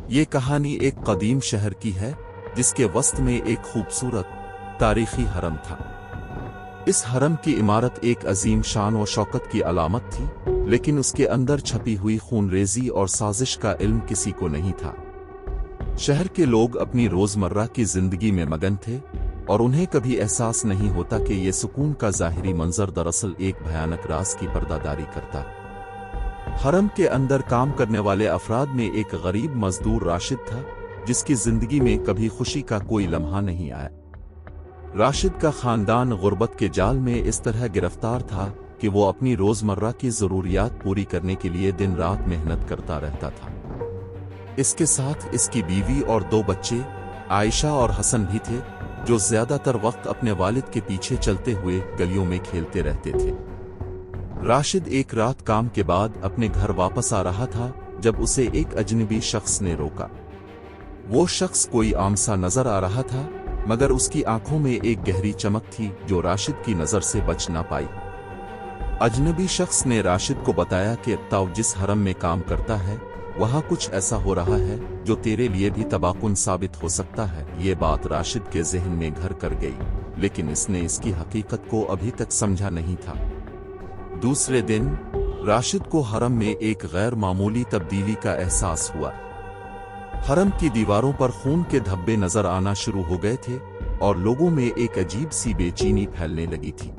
یہ کہانی ایک قدیم شہر کی ہے جس کے وسط میں ایک خوبصورت تاریخی حرم تھا۔ اس حرم کی عمارت ایک عظیم شان و شوکت کی علامت تھی، لیکن اس کے اندر چھپی ہوئی خون ریزی اور سازش کا علم کسی کو نہیں تھا۔ شہر کے لوگ اپنی روزمرہ کی زندگی میں مگن تھے اور انہیں کبھی احساس نہیں ہوتا کہ یہ سکون کا ظاہری منظر دراصل ایک بھیانک راز کی پردہ داری کرتا ہے۔ حرم کے اندر کام کرنے والے افراد میں ایک غریب مزدور راشد تھا، جس کی زندگی میں کبھی خوشی کا کوئی لمحہ نہیں آیا۔ راشد کا خاندان غربت کے جال میں اس طرح گرفتار تھا کہ وہ اپنی روزمرہ کی ضروریات پوری کرنے کے لیے دن رات محنت کرتا رہتا تھا۔ اس کے ساتھ اس کی بیوی اور 2 بچے عائشہ اور حسن بھی تھے، جو زیادہ تر وقت اپنے والد کے پیچھے چلتے ہوئے گلیوں میں کھیلتے رہتے تھے۔ راشد ایک رات کام کے بعد اپنے گھر واپس آ رہا تھا جب اسے ایک اجنبی شخص نے روکا۔ وہ شخص کوئی عام سا نظر آ رہا تھا، مگر اس کی آنکھوں میں ایک گہری چمک تھی جو راشد کی نظر سے بچ نہ پائی۔ اجنبی شخص نے راشد کو بتایا کہ تو جس حرم میں کام کرتا ہے وہاں کچھ ایسا ہو رہا ہے جو تیرے لیے بھی تباہ کن ثابت ہو سکتا ہے۔ یہ بات راشد کے ذہن میں گھر کر گئی، لیکن اس نے اس کی حقیقت کو ابھی تک سمجھا نہیں تھا۔ دوسرے دن راشد کو حرم میں ایک غیر معمولی تبدیلی کا احساس ہوا۔ حرم کی دیواروں پر خون کے دھبے نظر آنا شروع ہو گئے تھے اور لوگوں میں ایک عجیب سی بے چینی پھیلنے لگی تھی۔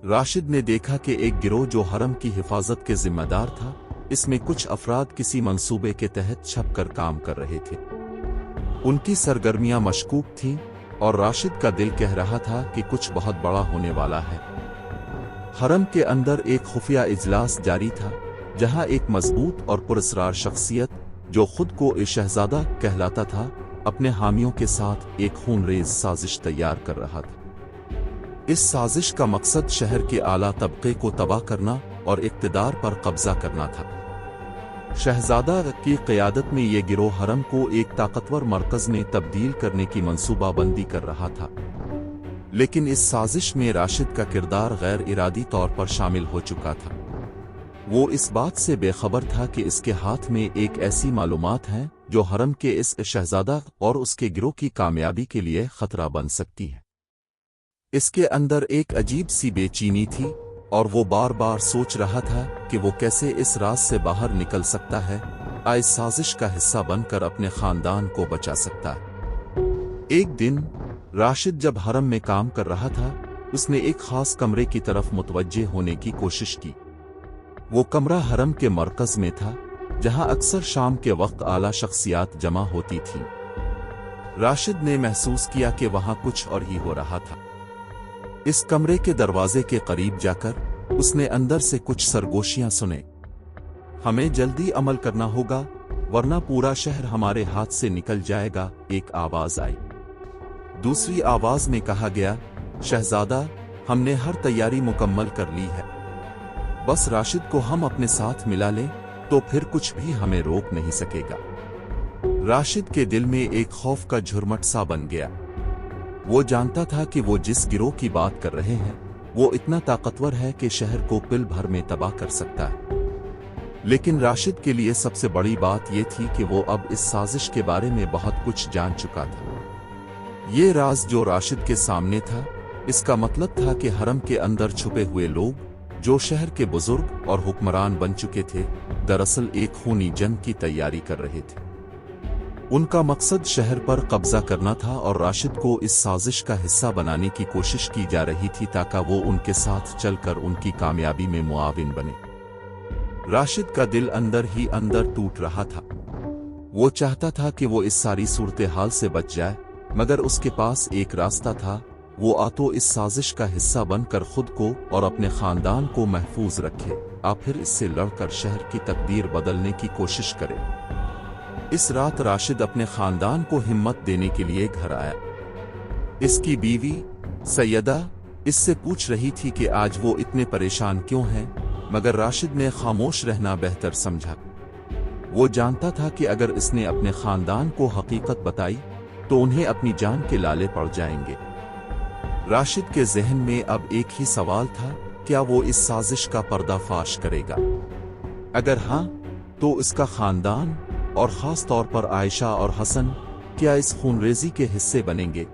راشد نے دیکھا کہ ایک گروہ جو حرم کی حفاظت کے ذمہ دار تھا، اس میں کچھ افراد کسی منصوبے کے تحت چھپ کر کام کر رہے تھے۔ ان کی سرگرمیاں مشکوک تھیں اور راشد کا دل کہہ رہا تھا کہ کچھ بہت بڑا ہونے والا ہے۔ حرم کے اندر ایک خفیہ اجلاس جاری تھا، جہاں ایک مضبوط اور پراسرار شخصیت جو خود کو شہزادہ کہلاتا تھا، اپنے حامیوں کے ساتھ ایک خون ریز سازش تیار کر رہا تھا۔ اس سازش کا مقصد شہر کے اعلیٰ طبقے کو تباہ کرنا اور اقتدار پر قبضہ کرنا تھا۔ شہزادہ کی قیادت میں یہ گروہ حرم کو ایک طاقتور مرکز میں تبدیل کرنے کی منصوبہ بندی کر رہا تھا، لیکن اس سازش میں راشد کا کردار غیر ارادی طور پر شامل ہو چکا تھا۔ وہ اس بات سے بے خبر تھا کہ اس کے ہاتھ میں ایک ایسی معلومات ہیں جو حرم کے اس شہزادہ اور اس کے گروہ کی کامیابی کے لیے خطرہ بن سکتی ہے۔ اس کے اندر ایک عجیب سی بے چینی تھی اور وہ بار بار سوچ رہا تھا کہ وہ کیسے اس راز سے باہر نکل سکتا ہے، اس سازش کا حصہ بن کر اپنے خاندان کو بچا سکتا ہے۔ ایک دن راشد جب حرم میں کام کر رہا تھا، اس نے ایک خاص کمرے کی طرف متوجہ ہونے کی کوشش کی۔ وہ کمرہ حرم کے مرکز میں تھا، جہاں اکثر شام کے وقت اعلیٰ شخصیات جمع ہوتی تھیں۔ راشد نے محسوس کیا کہ وہاں کچھ اور ہی ہو رہا تھا۔ اس کمرے کے دروازے کے قریب جا کر اس نے اندر سے کچھ سرگوشیاں سنے۔ ہمیں جلدی عمل کرنا ہوگا ورنہ پورا شہر ہمارے ہاتھ سے نکل جائے گا، ایک آواز آئی۔ دوسری آواز میں کہا گیا، شہزادہ، ہم نے ہر تیاری مکمل کر لی ہے، بس راشد کو ہم اپنے ساتھ ملا لیں تو پھر کچھ بھی ہمیں روک نہیں سکے گا۔ راشد کے دل میں ایک خوف کا جھرمٹ سا بن گیا۔ وہ جانتا تھا کہ وہ جس گروہ کی بات کر رہے ہیں وہ اتنا طاقتور ہے کہ شہر کو پل بھر میں تباہ کر سکتا ہے، لیکن راشد کے لیے سب سے بڑی بات یہ تھی کہ وہ اب اس سازش کے بارے میں بہت کچھ جان چکا تھا۔ یہ راز جو راشد کے سامنے تھا، اس کا مطلب تھا کہ حرم کے اندر چھپے ہوئے لوگ جو شہر کے بزرگ اور حکمران بن چکے تھے، دراصل ایک خونی جنگ کی تیاری کر رہے تھے۔ ان کا مقصد شہر پر قبضہ کرنا تھا اور راشد کو اس سازش کا حصہ بنانے کی کوشش کی جا رہی تھی تاکہ وہ ان کے ساتھ چل کر ان کی کامیابی میں معاون بنے۔ راشد کا دل اندر ہی اندر ٹوٹ رہا تھا۔ وہ چاہتا تھا کہ وہ اس ساری صورتحال سے بچ جائے، مگر اس کے پاس ایک راستہ تھا، وہ تو اس سازش کا حصہ بن کر خود کو اور اپنے خاندان کو محفوظ رکھے، پھر اس سے لڑ کر شہر کی تقدیر بدلنے کی کوشش کرے۔ اس رات راشد اپنے خاندان کو ہمت دینے کے لیے گھر آیا۔ اس کی بیوی سیدہ اس سے پوچھ رہی تھی کہ آج وہ اتنے پریشان کیوں ہیں، مگر راشد نے خاموش رہنا بہتر سمجھا۔ وہ جانتا تھا کہ اگر اس نے اپنے خاندان کو حقیقت بتائی تو انہیں اپنی جان کے لالے پڑ جائیں گے۔ راشد کے ذہن میں اب ایک ہی سوال تھا، کیا وہ اس سازش کا پردہ فاش کرے گا؟ اگر ہاں تو اس کا خاندان और ख़ास तौर पर आयशा और हसन क्या इस खूनरेज़ी के हिस्से बनेंगे?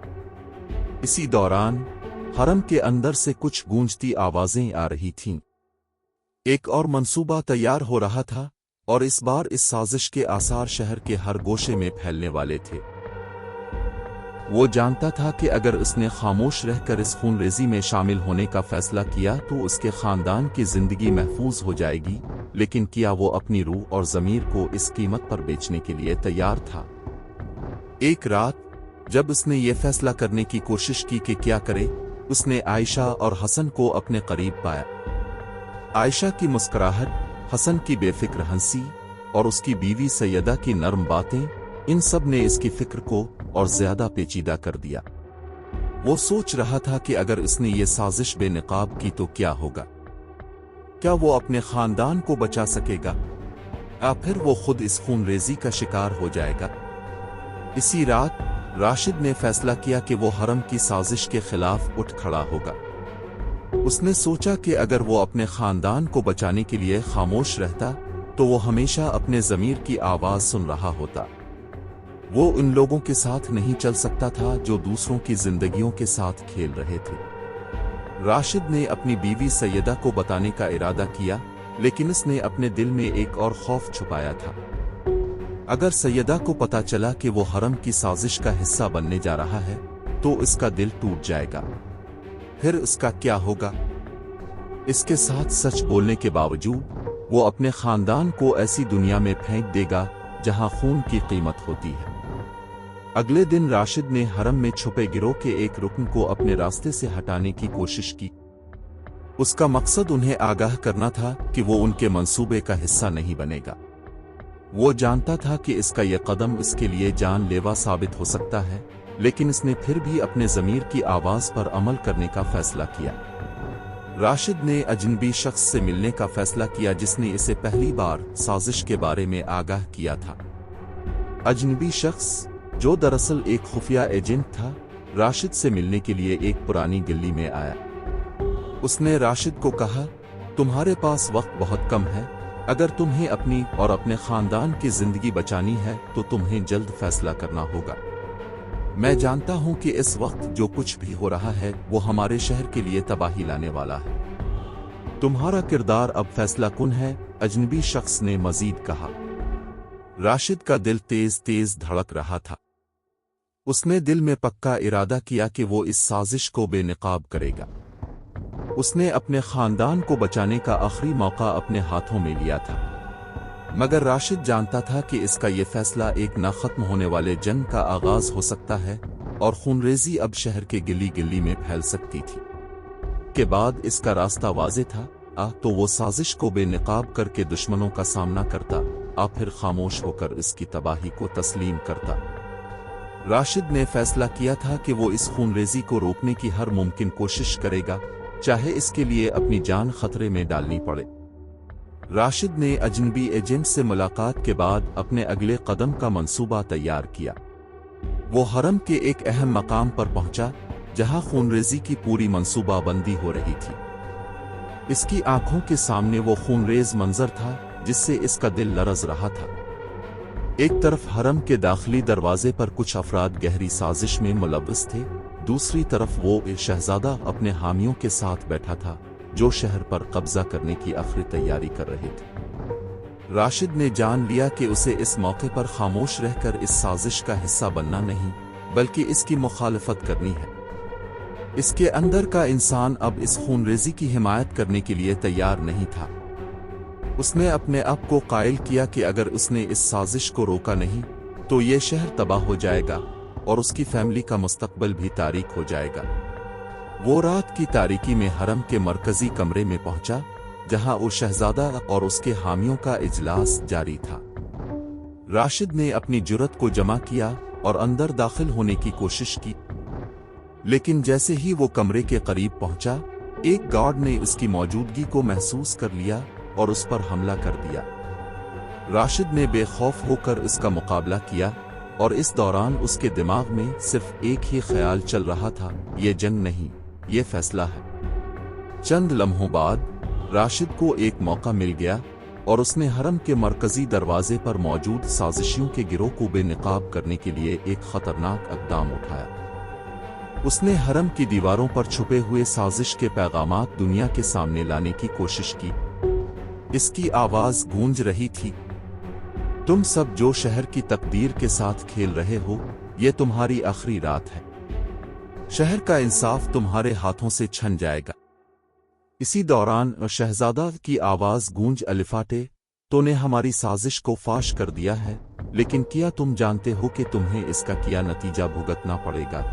इसी दौरान हरम के अंदर से कुछ गूंजती आवाज़ें आ रही थीं। एक और मंसूबा तैयार हो रहा था और इस बार इस साजिश के आसार शहर के हर गोशे में फैलने वाले थे। वो जानता था कि अगर उसने खामोश रहकर इस खूनरेज़ी में शामिल होने का फैसला किया तो उसके खानदान की जिंदगी महफूज हो जाएगी, लेकिन क्या वो अपनी रूह और ज़मीर को इस कीमत पर बेचने के लिए तैयार था? एक रात जब उसने ये फैसला करने की कोशिश की कि क्या करे, उसने आयशा और हसन को अपने करीब पाया। आयशा की मुस्कुराहट, हसन की बेफिक्र हंसी और उसकी बीवी सैयदा की नरम बातें, इन सब ने इसकी फिक्र को और ज्यादा पेचीदा कर दिया। वो सोच रहा था कि अगर उसने ये साजिश बेनकाब की तो क्या होगा? क्या वो अपने खानदान को बचा सकेगा या फिर वो खुद इस खूनरेज़ी का शिकार हो जाएगा? इसी रात राशिद ने फैसला किया कि वो हरम की साजिश के खिलाफ उठ खड़ा होगा। उसने सोचा कि अगर वो अपने खानदान को बचाने के लिए खामोश रहता तो वो हमेशा अपने ज़मीर की आवाज़ सुन रहा होता। वो उन लोगों के साथ नहीं चल सकता था जो दूसरों की जिंदगियों के साथ खेल रहे थे। राशिद ने अपनी बीवी सैयदा को बताने का इरादा किया, लेकिन उसने अपने दिल में एक और खौफ छुपाया था। अगर सैयदा को पता चला कि वो हरम की साजिश का हिस्सा बनने जा रहा है तो इसका दिल टूट जाएगा। फिर उसका क्या होगा? इसके साथ सच बोलने के बावजूद वो अपने खानदान को ऐसी दुनिया में फेंक देगा जहां खून की कीमत होती है। अगले दिन राशिद ने हरम में छुपे गिरोह के एक रुकन को अपने रास्ते से हटाने की कोशिश की। उसका मकसद उन्हें आगाह करना था कि वो उनके मंसूबे का हिस्सा नहीं बनेगा। वो जानता था कि इसका यह कदम इसके लिए जानलेवा साबित हो सकता है, लेकिन इसने फिर भी अपने ज़मीर की आवाज़ पर अमल करने का फैसला किया। राशिद ने अजनबी शख्स से मिलने का फैसला किया जिसने इसे पहली बार साजिश के बारे में आगाह किया था। अजनबी शख्स, जो दरअसल एक खुफिया एजेंट था, राशिद से मिलने के लिए एक पुरानी गली में आया। उसने राशिद को कहा, तुम्हारे पास वक्त बहुत कम है। अगर तुम्हें अपनी और अपने खानदान की जिंदगी बचानी है तो तुम्हें जल्द फैसला करना होगा। मैं जानता हूं कि इस वक्त जो कुछ भी हो रहा है वो हमारे शहर के लिए तबाही लाने वाला है। तुम्हारा किरदार अब फैसला कुन है, अजनबी शख्स ने मजीद कहा। राशिद का दिल तेज तेज धड़क रहा था। उसने दिल में पक्का इरादा किया कि वो इस साजिश को बेनकाब करेगा। उसने अपने खानदान को बचाने का आखिरी मौका अपने हाथों में लिया था। मगर राशिद जानता था कि इसका यह फैसला एक ना खत्म होने वाले जंग का आगाज हो सकता है और खूनरेज़ी अब शहर के गिली गिली में फैल सकती थी। के बाद इसका रास्ता वाज़े था, तो वो साजिश को बेनकाब करके दुश्मनों का सामना करता, फिर खामोश होकर इसकी तबाही को तस्लीम करता। राशिद ने फैसला किया था कि वो इस खूनरेज़ी को रोकने की हर मुमकिन कोशिश करेगा, चाहे इसके लिए अपनी जान खतरे में डालनी पड़े। राशिद ने अजनबी एजेंट से मुलाकात के बाद अपने अगले कदम का मंसूबा तैयार किया। वो हरम के एक अहम मकाम पर पहुंचा जहां खूनरेज़ी की पूरी मंसूबाबंदी हो रही थी। इसकी आंखों के सामने वो खूनरेज़ मंजर था जिससे इसका दिल लरज़ रहा था। एक तरफ हरम के दाखिली दरवाजे पर कुछ अफराद गहरी साजिश में मुलव्वस थे, दूसरी तरफ वो एक शहजादा अपने हामियों के साथ बैठा था जो शहर पर कब्जा करने की आखिरी तैयारी कर रहे थे। राशिद ने जान लिया कि उसे इस मौके पर खामोश रहकर इस साजिश का हिस्सा बनना नहीं, बल्कि इसकी मुखालफत करनी है। इसके अंदर का इंसान अब इस खूनरेज़ी की हिमायत करने के लिए तैयार नहीं था। उसने अपने आप को कायल किया कि अगर उसने इस साजिश को रोका नहीं तो ये शहर तबाह हो जाएगा और उसकी फैमिली का मुस्तकबिल भी तारीक हो जाएगा। वो रात की तारीकी में हरम के मरकजी कमरे में पहुंचा जहां वो शहजादा और उसके हामियों का इजलास जारी था। राशिद ने अपनी जुर्रत को जमा किया और अंदर दाखिल होने की कोशिश की, लेकिन जैसे ही वो कमरे के करीब पहुंचा, एक गार्ड ने उसकी मौजूदगी को महसूस कर लिया और उस पर हमला कर दिया। राशिद ने बेखौफ होकर उसका मुकाबला किया और इस दौरान उसके दिमाग में सिर्फ एक ही ख्याल चल रहा था, ये जंग नहीं, ये फैसला है। चंद लम्हों बाद राशिद को एक मौका मिल गया। और उसने हरम के मरकजी दरवाजे पर मौजूद साजिशियों के गिरोह को बेनकाब करने के लिए एक खतरनाक इक़दाम उठाया। उसने हरम की दीवारों पर छुपे हुए साजिश के पैगामात दुनिया के सामने लाने की कोशिश की। इसकी आवाज गूंज रही थी, तुम सब जो शहर की तकदीर के साथ खेल रहे हो, ये तुम्हारी आखिरी रात है। शहर का इंसाफ तुम्हारे हाथों से छन जाएगा। इसी दौरान शहजादा की आवाज गूंज, अलिफाटे, तूने हमारी साजिश को फाश कर दिया है, लेकिन क्या तुम जानते हो कि तुम्हें इसका क्या नतीजा भुगतना पड़ेगा।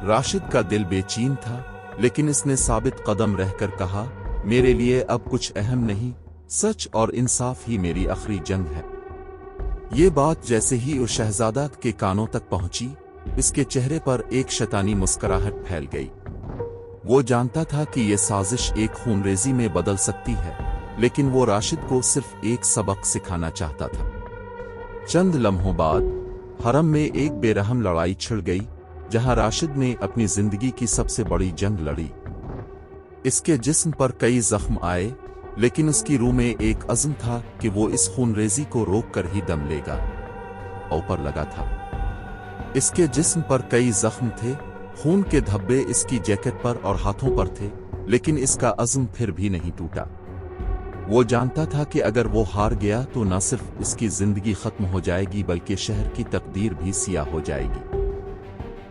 राशिद का दिल बेचैन था, लेकिन इसने साबित कदम रहकर कहा, मेरे लिए अब कुछ अहम नहीं, सच और इंसाफ ही मेरी आखिरी जंग है। ये बात जैसे ही उस शहजादा के कानों तक पहुंची, इसके चेहरे पर एक शैतानी मुस्कुराहट फैल गई। वो जानता था कि यह साजिश एक खूनरेजी में बदल सकती है, लेकिन वो राशिद को सिर्फ एक सबक सिखाना चाहता था। चंद लम्हों बाद हरम में एक बेरहम लड़ाई छिड़ गई, जहां राशिद ने अपनी जिंदगी की सबसे बड़ी जंग लड़ी। इसके जिस्म पर कई जख्म आए, लेकिन उसकी रूह में एक अज़्म था कि वो इस खूनरेजी को रोक कर ही दम लेगा। ऊपर लगा था। इसके जिस्म पर कई जख्म थे, खून के धब्बे इसकी जैकेट पर और हाथों पर थे, लेकिन इसका अज़्म फिर भी नहीं टूटा। वो जानता था कि अगर वो हार गया तो न सिर्फ इसकी जिंदगी खत्म हो जाएगी, बल्कि शहर की तकदीर भी सियाह हो जाएगी।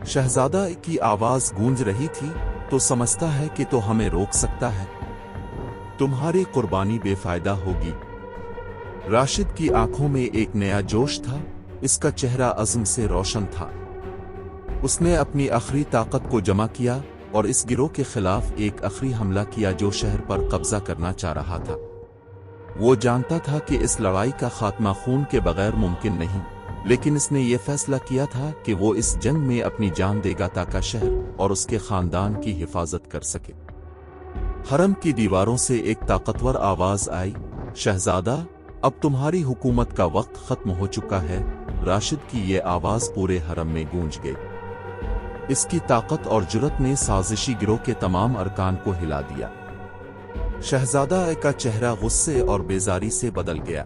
शहजादा की आवाज गूंज रही थी, तो समझता है कि तो हमें रोक सकता है। तुम्हारी कुर्बानी बेफायदा होगी। राशिद की आंखों में एक नया जोश था, इसका चेहरा अज़्म से रोशन था। उसने अपनी आखिरी ताकत को जमा किया और इस गिरोह के खिलाफ एक आखिरी हमला किया जो शहर पर कब्जा करना चाह रहा था। वो जानता था कि इस लड़ाई का खात्मा खून के बगैर मुमकिन नहीं, लेकिन इसने ये फैसला किया था कि वो इस जंग में अपनी जान देगा ताकि शहर और उसके खानदान की हिफाजत कर सके। हरम की दीवारों से एक ताकतवर आवाज आई, शहजादा, अब तुम्हारी हुकूमत का वक्त खत्म हो चुका है। राशिद की ये आवाज पूरे हरम में गूंज गई। इसकी ताकत और जुर्रत ने साजिशी गिरोह के तमाम अरकान को हिला दिया। शहजादा का चेहरा गुस्से और बेजारी से बदल गया।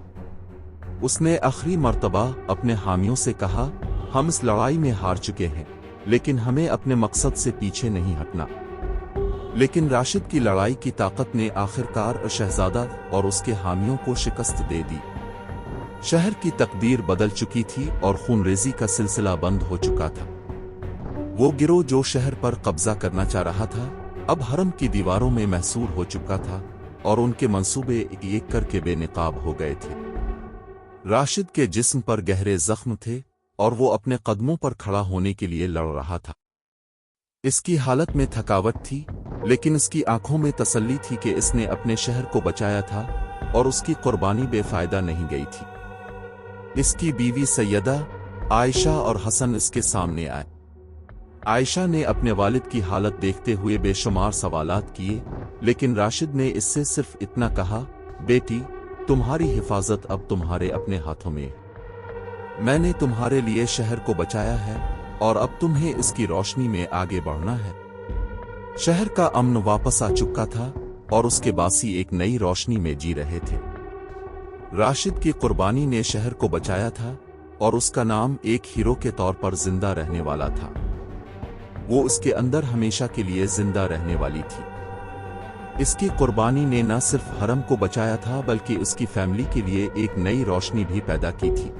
उसने आखिरी मर्तबा अपने हामियों से कहा, हम इस लड़ाई में हार चुके हैं, लेकिन हमें अपने मकसद से पीछे नहीं हटना। लेकिन राशिद की लड़ाई की ताकत ने आखिरकार शहजादा और उसके हामियों को शिकस्त दे दी। शहर की तकदीर बदल चुकी थी और खूनरेजी का सिलसिला बंद हो चुका था। वो गिरोह जो शहर पर कब्जा करना चाह रहा था, अब हरम की दीवारों में महसूर हो चुका था और उनके मंसूबे एक करके बेनकाब हो गए थे। राशिद के जिस्म पर गहरे जख्म थे और वो अपने कदमों पर खड़ा होने के लिए लड़ रहा था। इसकी हालत में थकावट थी, लेकिन इसकी आंखों में तसल्ली थी कि इसने अपने शहर को बचाया था और उसकी कुर्बानी बेफायदा नहीं गई थी। इसकी बीवी सैयदा आयशा और हसन इसके सामने आए। आयशा ने अपने वालिद की हालत देखते हुए बेशुमार सवालात किए, लेकिन राशिद ने इससे सिर्फ इतना कहा, बेटी, तुम्हारी हिफाजत अब तुम्हारे अपने हाथों में है। मैंने तुम्हारे लिए शहर को बचाया है और अब तुम्हें इसकी रोशनी में आगे बढ़ना है। शहर का अमन वापस आ चुका था और उसके बासी एक नई रोशनी में जी रहे थे। राशिद की कुर्बानी ने शहर को बचाया था और उसका नाम एक हीरो के तौर पर जिंदा रहने वाला था। वो उसके अंदर हमेशा के लिए जिंदा रहने वाली थी। इसकी कुर्बानी ने न सिर्फ हरम को बचाया था, बल्कि उसकी फैमिली के लिए एक नई रोशनी भी पैदा की थी।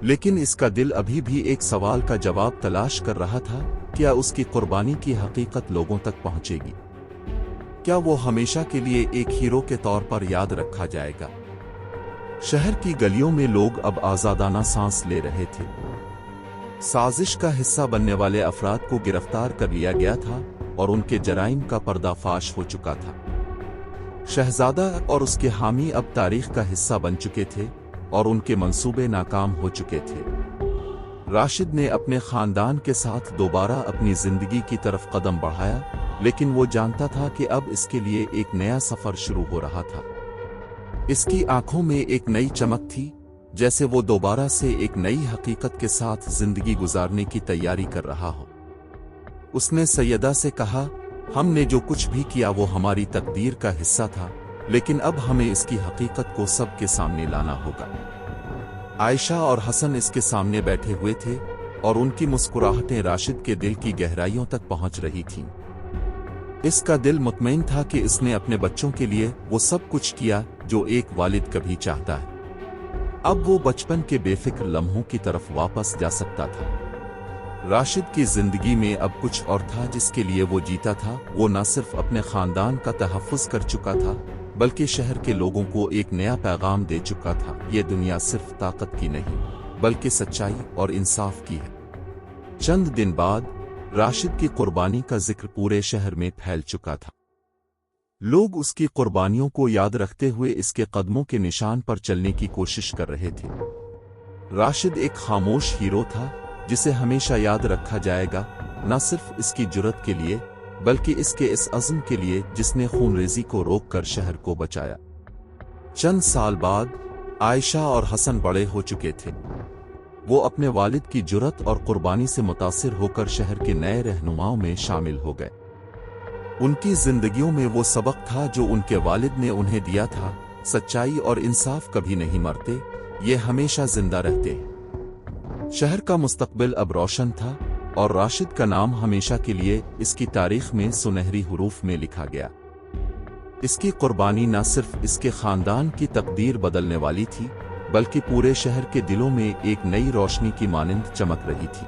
लेकिन इसका दिल अभी भी एक सवाल का जवाब तलाश कर रहा था, क्या उसकी कुर्बानी की हकीकत लोगों तक पहुंचेगी? क्या वो हमेशा के लिए एक हीरो के तौर पर याद रखा जाएगा? शहर की गलियों में लोग अब आजादाना सांस ले रहे थे। साजिश का हिस्सा बनने वाले अफराद को गिरफ्तार कर लिया गया था और उनके जराइम का पर्दाफाश हो चुका था। शहजादा और उसके हामी अब तारीख का हिस्सा बन चुके थे और उनके मंसूबे नाकाम हो चुके थे। राशिद ने अपने खानदान के साथ दोबारा अपनी जिंदगी की तरफ कदम बढ़ाया, लेकिन वो जानता था कि अब इसके लिए एक नया सफर शुरू हो रहा था। इसकी आंखों में एक नई चमक थी, जैसे वो दोबारा से एक नई हकीकत के साथ जिंदगी गुजारने की तैयारी कर रहा हो। उसने सैयदा से कहा, हमने जो कुछ भी किया वो हमारी तकदीर का हिस्सा था, लेकिन अब हमें इसकी हकीकत को सबके सामने लाना होगा। आयशा और हसन इसके सामने बैठे हुए थे और उनकी मुस्कुराहटें राशिद के दिल की गहराइयों तक पहुंच रही थीं। इसका दिल मुतमईन था कि इसने अपने बच्चों के लिए वो सब कुछ किया जो एक वालिद कभी चाहता है। अब वो बचपन के बेफिक्र लम्हों की तरफ वापस जा सकता था। राशिद की जिंदगी में अब कुछ और था जिसके लिए वो जीता था। वो न सिर्फ अपने खानदान का तहफ़्फ़ुज़ कर चुका था, बल्कि शहर के लोगों को एक नया पैगाम दे चुका था। ये दुनिया सिर्फ ताकत की नहीं, बल्कि सच्चाई और इंसाफ की है। चंद दिन बाद राशिद की कुर्बानी का जिक्र पूरे शहर में फैल चुका था। लोग उसकी कुर्बानियों को याद रखते हुए इसके कदमों के निशान पर चलने की कोशिश कर रहे थे। राशिद एक खामोश हीरो था जिसे हमेशा याद रखा जाएगा, न सिर्फ इसकी जुर्रत के लिए बल्कि इसके इस अज़्म के लिए जिसने खूनरेज़ी को रोककर शहर को बचाया। चंद साल बाद आयशा और हसन बड़े हो चुके थे। वो अपने वालिद की जुर्रत और कुर्बानी से मुतासिर होकर शहर के नए रहनुमाओं में शामिल हो गए। उनकी जिंदगियों में वो सबक था जो उनके वालिद ने उन्हें दिया था, सच्चाई और इंसाफ कभी नहीं मरते, ये हमेशा जिंदा रहते हैं। शहर का मुस्तकबिल अब रोशन था और राशिद का नाम हमेशा के लिए इसकी तारीख में सुनहरी हुरूफ में लिखा गया। इसकी कुर्बानी न सिर्फ इसके खानदान की तकदीर बदलने वाली थी, बल्कि पूरे शहर के दिलों में एक नई रोशनी की मानिंद चमक रही थी।